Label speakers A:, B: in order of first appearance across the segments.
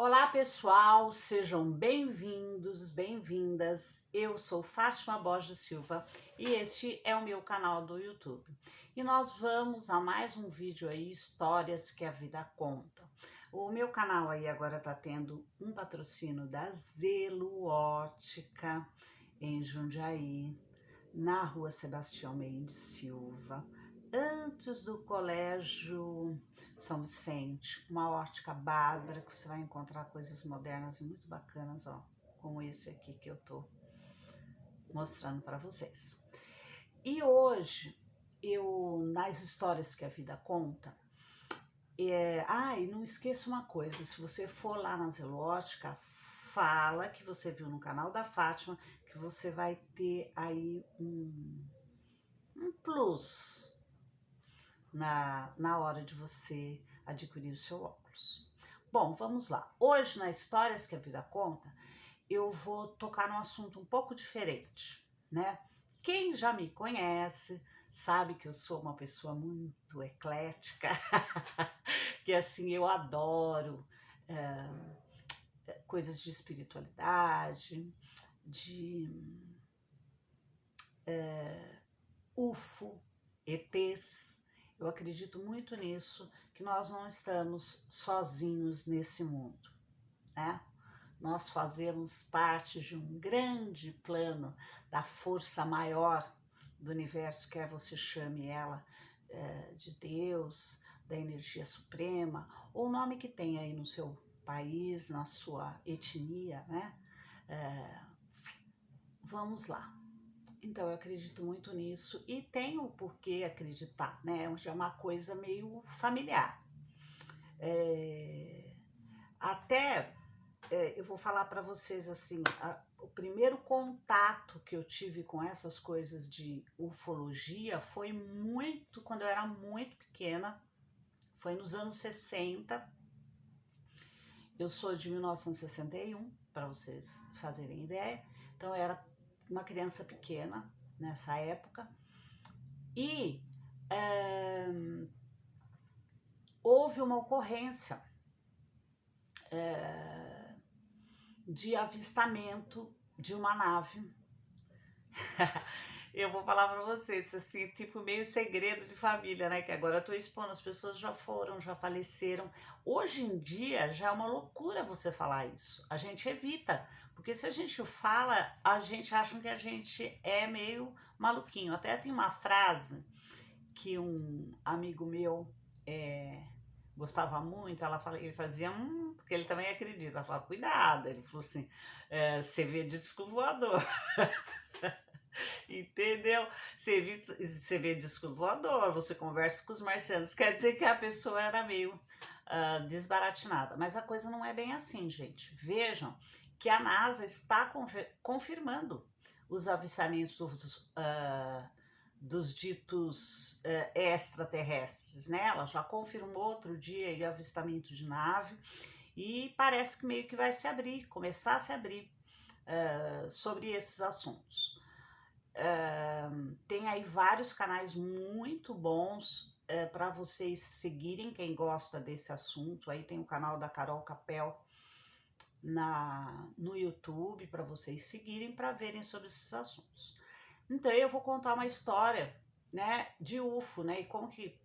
A: Olá pessoal, sejam bem-vindos, bem-vindas. Eu sou Fátima Borges Silva e este é o meu canal do YouTube. E nós vamos a mais um vídeo aí, Histórias que a Vida Conta. O meu canal aí agora tá tendo um patrocínio da Zelo Ótica em Jundiaí, na rua Sebastião Mendes Silva, antes do Colégio São Vicente, uma ótica bárbara que você vai encontrar coisas modernas e muito bacanas, ó, como esse aqui que eu tô mostrando para vocês. E hoje, nas histórias que a vida conta, e não esqueça uma coisa, se você for lá na Zelo Ótica, fala que você viu no canal da Fátima, que você vai ter aí um plus na hora de você adquirir o seu óculos. Bom, vamos lá. Hoje, nas Histórias que a Vida Conta, eu vou tocar num assunto um pouco diferente, né? Quem já me conhece sabe que eu sou uma pessoa muito eclética, que assim, eu adoro coisas de espiritualidade, de UFO, ETs. Eu acredito muito nisso, que nós não estamos sozinhos nesse mundo, né? Nós fazemos parte de um grande plano da força maior do universo, quer você chame ela de Deus, da energia suprema, ou o nome que tem aí no seu país, na sua etnia, né? Vamos lá. Então, eu acredito muito nisso e tenho por que acreditar, né? Já é uma coisa meio familiar. Eu vou falar para vocês assim, o primeiro contato que eu tive com essas coisas de ufologia foi muito, quando eu era muito pequena, foi nos anos 60. Eu sou de 1961, para vocês fazerem ideia, então eu era uma criança pequena nessa época, e houve uma ocorrência de avistamento de uma nave. Eu vou falar para vocês, assim, tipo meio segredo de família, né? Que agora eu tô expondo, as pessoas já foram, já faleceram. Hoje em dia já é uma loucura você falar isso. A gente evita, porque se a gente fala, a gente acha que a gente é meio maluquinho. Até tem uma frase que um amigo meu gostava muito, ele fazia, porque ele também acredita, ela falava, cuidado, ele falou assim, você vê disco voador. Entendeu? Você vê disco voador, você conversa com os marcianos, quer dizer que a pessoa era meio desbaratinada, mas a coisa não é bem assim, gente. Vejam que a NASA está confirmando os avistamentos dos ditos extraterrestres, né? Ela já confirmou outro dia o avistamento de nave e parece que meio que vai se abrir, começar a se abrir sobre esses assuntos. Tem aí vários canais muito bons para vocês seguirem, quem gosta desse assunto. Aí tem o canal da Carol Capel no YouTube para vocês seguirem, para verem sobre esses assuntos. Então eu vou contar uma história, né, de UFO, né, e como que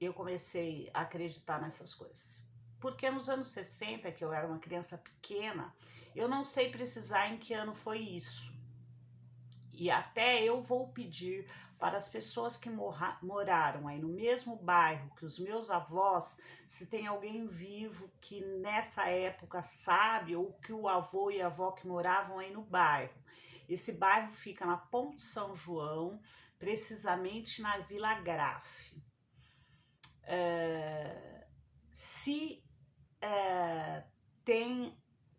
A: eu comecei a acreditar nessas coisas. Porque nos anos 60, que eu era uma criança pequena, eu não sei precisar em que ano foi isso. E até eu vou pedir para as pessoas que moraram aí no mesmo bairro que os meus avós, se tem alguém vivo que nessa época sabe, ou que o avô e a avó que moravam aí no bairro. Esse bairro fica na Ponte São João, precisamente na Vila Grafe. Se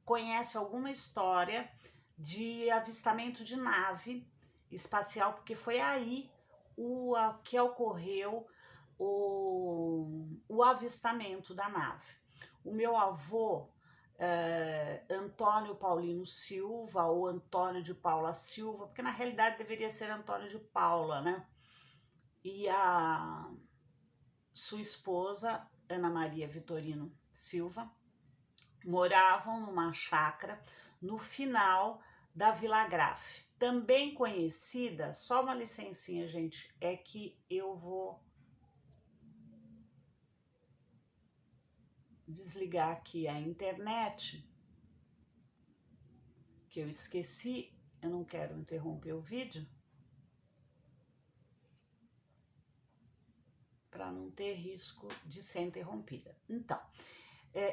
A: conhece alguma história de avistamento de nave espacial, porque foi aí que ocorreu o avistamento da nave. O meu avô, Antônio Paulino Silva, ou Antônio de Paula Silva, porque na realidade deveria ser Antônio de Paula, né? E a sua esposa, Ana Maria Vitorino Silva, moravam numa chácara no final da Vila Grafe, também conhecida, só uma licencinha, gente, é que eu vou desligar aqui a internet, que eu esqueci, eu não quero interromper o vídeo, para não ter risco de ser interrompida. Então,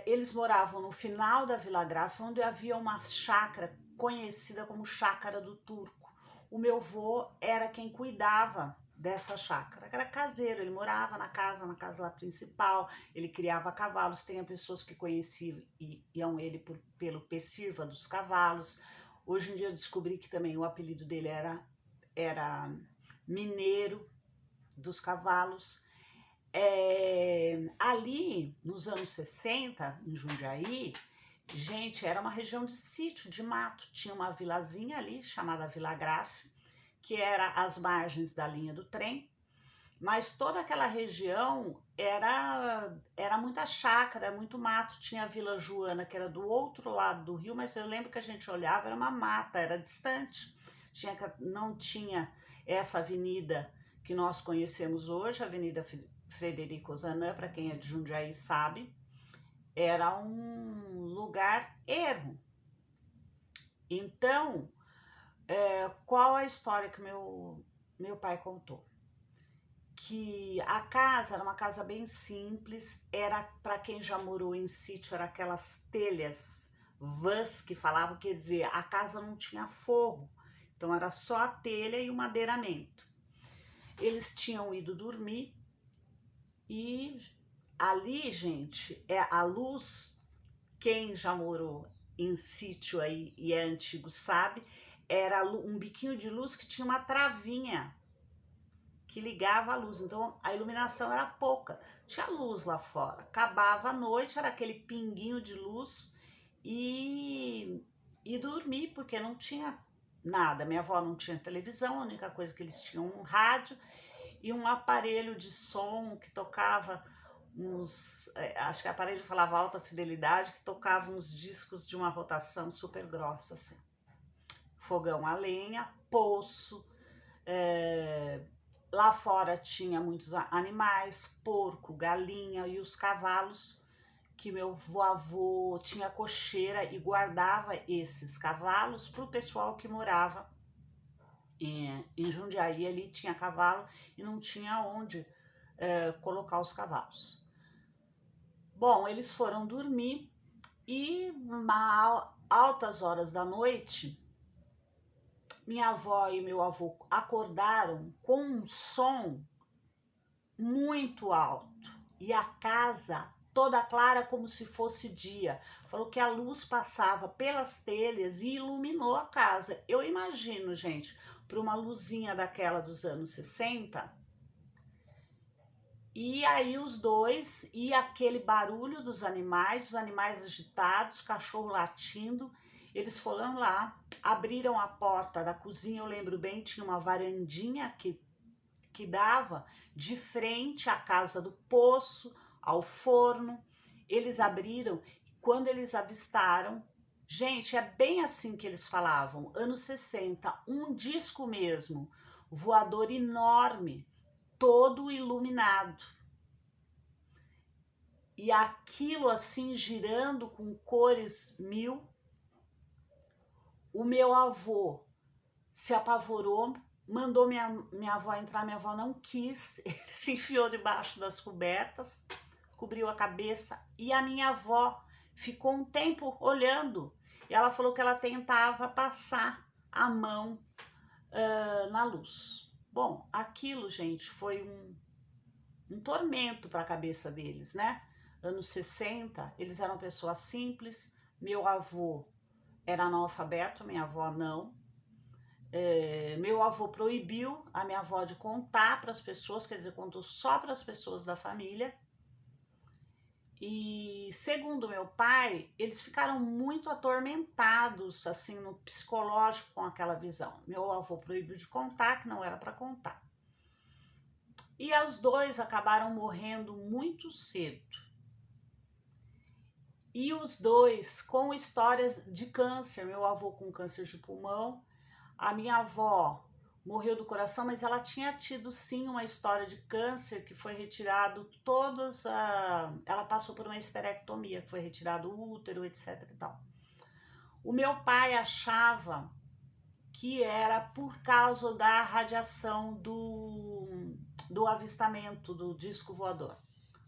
A: eles moravam no final da Vila Grafe, onde havia uma chácara conhecida como Chácara do Turco. O meu avô era quem cuidava dessa chácara, era caseiro, ele morava na casa lá principal, ele criava cavalos, tem pessoas que conheciam e iam ele pelo Pessirva dos cavalos. Hoje em dia eu descobri que também o apelido dele era Mineiro dos Cavalos. Ali nos anos 60, em Jundiaí, gente, era uma região de sítio, de mato. Tinha uma vilazinha ali, chamada Vila Grafe, que era às margens da linha do trem, mas toda aquela região era muita chácara, muito mato. Tinha a Vila Joana, que era do outro lado do rio, mas eu lembro que a gente olhava, era uma mata, era distante. Não tinha essa avenida que nós conhecemos hoje, a Avenida Frederico Ozanam, para quem é de Jundiaí sabe, era um lugar ermo. Então, qual a história que meu pai contou? Que a casa era uma casa bem simples, era, para quem já morou em sítio, era aquelas telhas vãs que falavam, quer dizer, a casa não tinha forro, então era só a telha e o madeiramento. Eles tinham ido dormir e ali, gente, a luz, quem já morou em sítio aí e é antigo sabe, era um biquinho de luz que tinha uma travinha que ligava a luz, então a iluminação era pouca, tinha luz lá fora, acabava a noite, era aquele pinguinho de luz e dormir, porque não tinha nada. Minha avó não tinha televisão, a única coisa que eles tinham um rádio e um aparelho de som que tocava acho que o aparelho falava alta fidelidade, que tocava uns discos de uma rotação super grossa, assim. Fogão a lenha, poço, lá fora tinha muitos animais, porco, galinha e os cavalos, que meu avô tinha cocheira e guardava esses cavalos para o pessoal que morava em Jundiaí. Ali tinha cavalo e não tinha onde colocar os cavalos. Bom, eles foram dormir e altas horas da noite, minha avó e meu avô acordaram com um som muito alto e a casa toda clara como se fosse dia. Falou que a luz passava pelas telhas e iluminou a casa. Eu imagino, gente, para uma luzinha daquela dos anos 60. E aí os dois, e aquele barulho dos animais, os animais agitados, cachorro latindo, eles foram lá, abriram a porta da cozinha, eu lembro bem, tinha uma varandinha que dava de frente à casa do poço, ao forno. Eles abriram, quando eles avistaram, gente, é bem assim que eles falavam, anos 60, um disco mesmo, voador enorme, todo iluminado. E aquilo assim girando com cores mil. O meu avô se apavorou, mandou minha avó entrar, minha avó não quis, ele se enfiou debaixo das cobertas, cobriu a cabeça e a minha avó ficou um tempo olhando e ela falou que ela tentava passar a mão na luz. Bom, aquilo, gente, foi um tormento para a cabeça deles, né? Anos 60, eles eram pessoas simples, meu avô era analfabeto, minha avó não. Meu avô proibiu a minha avó de contar para as pessoas, quer dizer, contou só para as pessoas da família. E segundo meu pai, eles ficaram muito atormentados, assim, no psicológico com aquela visão. Meu avô proibiu de contar, que não era para contar. E os dois acabaram morrendo muito cedo. E os dois com histórias de câncer. Meu avô com câncer de pulmão, a minha avó morreu do coração, mas ela tinha tido sim uma história de câncer que foi retirado ela passou por uma esterectomia, que foi retirado o útero, etc e tal. O meu pai achava que era por causa da radiação do avistamento do disco voador,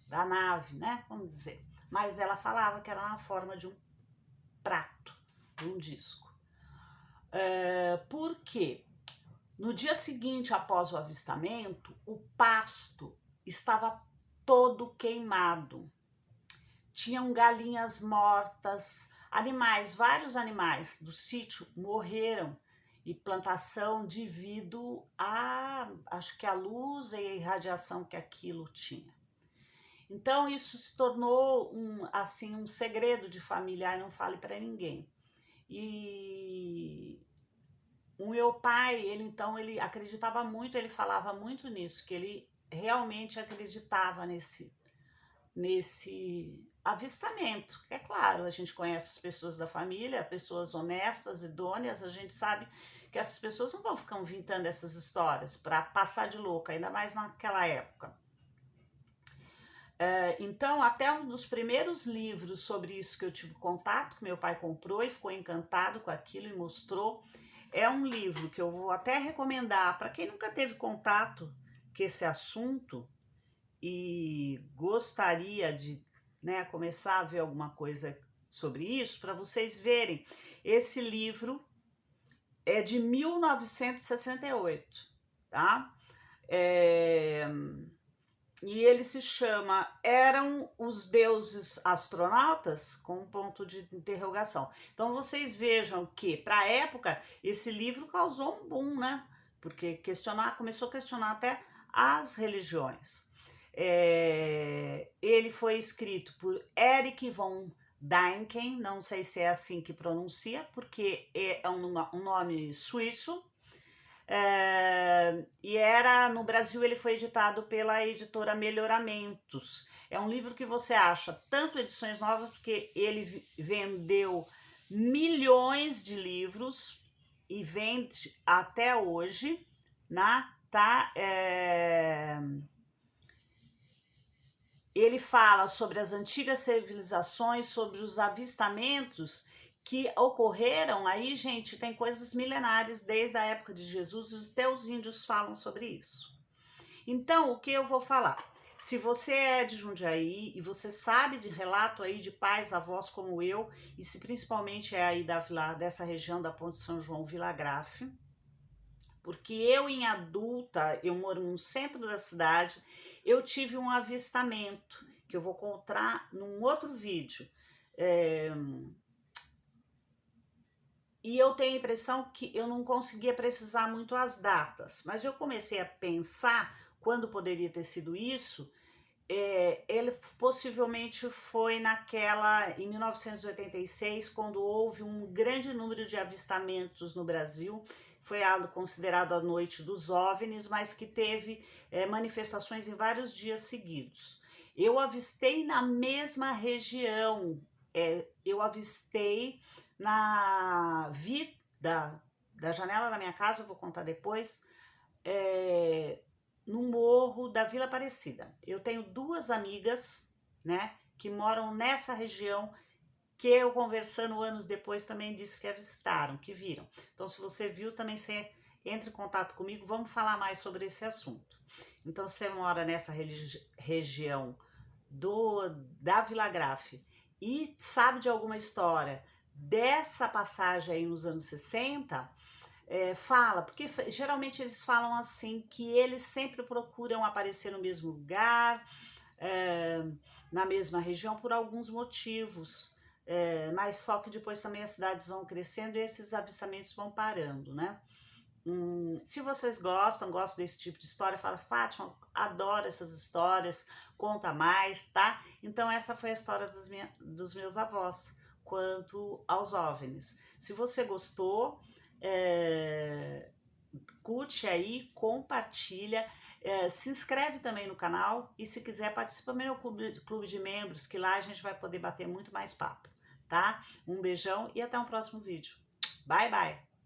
A: da nave, né? Vamos dizer. Mas ela falava que era na forma de um prato, de um disco. Por quê? No dia seguinte, após o avistamento, o pasto estava todo queimado. Tinham galinhas mortas, animais, vários animais do sítio morreram e plantação devido acho que a luz e a irradiação que aquilo tinha. Então isso se tornou um segredo de família, não fale para ninguém. E o meu pai, ele acreditava muito, ele falava muito nisso, que ele realmente acreditava nesse avistamento. É claro, a gente conhece as pessoas da família, pessoas honestas, idôneas, a gente sabe que essas pessoas não vão ficar inventando essas histórias para passar de louca, ainda mais naquela época. Então, até um dos primeiros livros sobre isso que eu tive contato, que meu pai comprou e ficou encantado com aquilo e mostrou, é um livro que eu vou até recomendar para quem nunca teve contato com esse assunto e gostaria de, né, começar a ver alguma coisa sobre isso, para vocês verem. Esse livro é de 1968, tá? E ele se chama Eram os Deuses Astronautas? Com um ponto de interrogação. Então vocês vejam que, para a época, esse livro causou um boom, né? Porque começou a questionar até as religiões. Ele foi escrito por Erich von Däniken, não sei se é assim que pronuncia, porque é um nome suíço. E no Brasil ele foi editado pela editora Melhoramentos. É um livro que você acha tanto edições novas, porque ele vendeu milhões de livros e vende até hoje, né? Tá? Ele fala sobre as antigas civilizações, sobre os avistamentos que ocorreram aí, gente, tem coisas milenares desde a época de Jesus, e os teus índios falam sobre isso. Então, o que eu vou falar? Se você é de Jundiaí e você sabe de relato aí de pais, avós como eu, e se principalmente é aí dessa região da Ponte São João, Vila Grafe, porque eu em adulta, eu moro no centro da cidade, eu tive um avistamento, que eu vou contar num outro vídeo. E eu tenho a impressão que eu não conseguia precisar muito as datas, mas eu comecei a pensar quando poderia ter sido isso. Ele possivelmente foi em 1986, quando houve um grande número de avistamentos no Brasil. Foi considerado a noite dos OVNIs, mas que teve manifestações em vários dias seguidos. Eu avistei na mesma região, eu avistei da janela da minha casa, eu vou contar depois, no morro da Vila Aparecida. Eu tenho duas amigas, né, que moram nessa região, que eu conversando anos depois também disse que avistaram, que viram. Então, se você viu, também você entra em contato comigo, vamos falar mais sobre esse assunto. Então, você mora nessa região da Vila Grafe e sabe de alguma história dessa passagem aí nos anos 60, fala, porque geralmente eles falam assim, que eles sempre procuram aparecer no mesmo lugar, na mesma região, por alguns motivos, mas só que depois também as cidades vão crescendo e esses avistamentos vão parando, né? Se vocês gostam desse tipo de história, fala, Fátima, adoro essas histórias, conta mais, tá? Então essa foi a história dos meus avós quanto aos OVNIs. Se você gostou, curte aí, compartilha. Se inscreve também no canal e se quiser participa do meu clube de membros, que lá a gente vai poder bater muito mais papo, tá? Um beijão e até o próximo vídeo. Bye, bye!